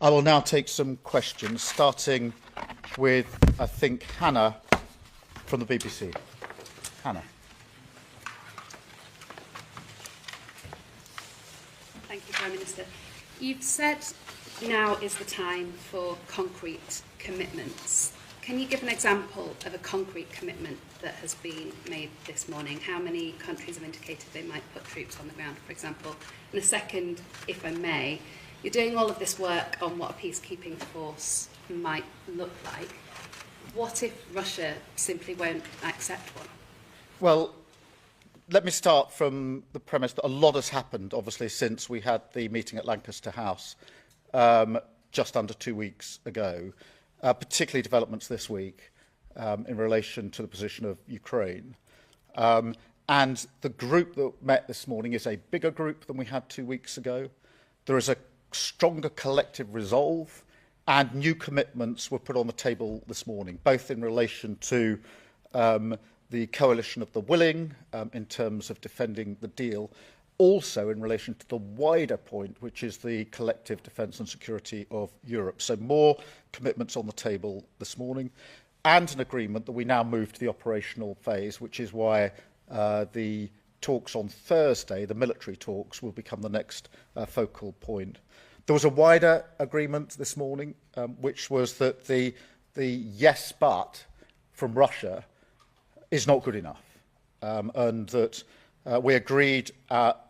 I will now take some questions, starting with, I think, Hannah from the BBC. Hannah. Thank you, Prime Minister. You've said now is the time for concrete commitments. Can you give an example of a concrete commitment that has been made this morning? How many countries have indicated they might put troops on the ground, for example? And a second, if I may, you're doing all of this work on what a peacekeeping force might look like. What if Russia simply won't accept one? Well, let me start from the premise that a lot has happened, obviously, since we had the meeting at Lancaster House just under 2 weeks ago, particularly developments this week in relation to the position of Ukraine. And the group that met this morning is a bigger group than we had 2 weeks ago. There is a stronger collective resolve, and new commitments were put on the table this morning, both in relation to the coalition of the willing in terms of defending the deal, also in relation to the wider point, which is the collective defence and security of Europe. So more commitments on the table this morning, and an agreement that we now move to the operational phase, which is why the talks on Thursday, the military talks, will become the next focal point. There was a wider agreement this morning, which was that the yes but from Russia is not good enough, and that we agreed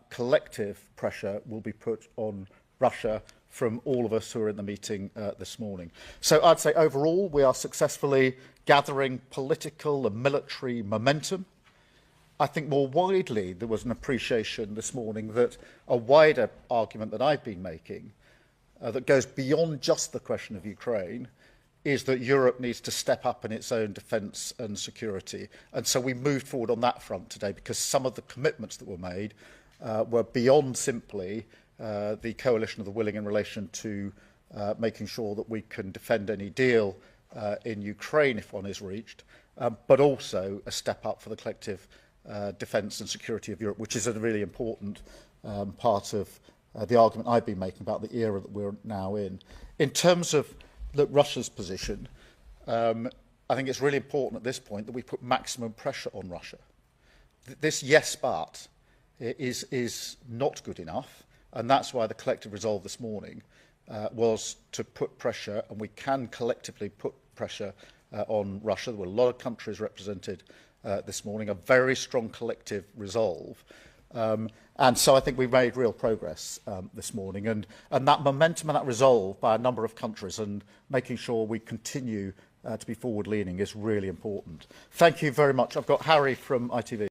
collective pressure will be put on Russia from all of us who are in the meeting this morning. So I'd say overall we are successfully gathering political and military momentum. I think more widely there was an appreciation this morning that a wider argument that I've been making that goes beyond just the question of Ukraine is that Europe needs to step up in its own defence and security. And so we moved forward on that front today because some of the commitments that were made were beyond simply the coalition of the willing in relation to making sure that we can defend any deal in Ukraine if one is reached, but also a step up for the collective defence and security of Europe, which is a really important part of the argument I've been making about the era that we're now in. In terms of Russia's position, I think it's really important at this point that we put maximum pressure on Russia. This yes but is not good enough, and that's why the collective resolve this morning was to put pressure, and we can collectively put pressure on Russia. There were a lot of countries represented this morning, a very strong collective resolve. And so I think we've made real progress this morning, and that momentum and that resolve by a number of countries and making sure we continue to be forward-leaning is really important. Thank you very much. I've got Harry from ITV.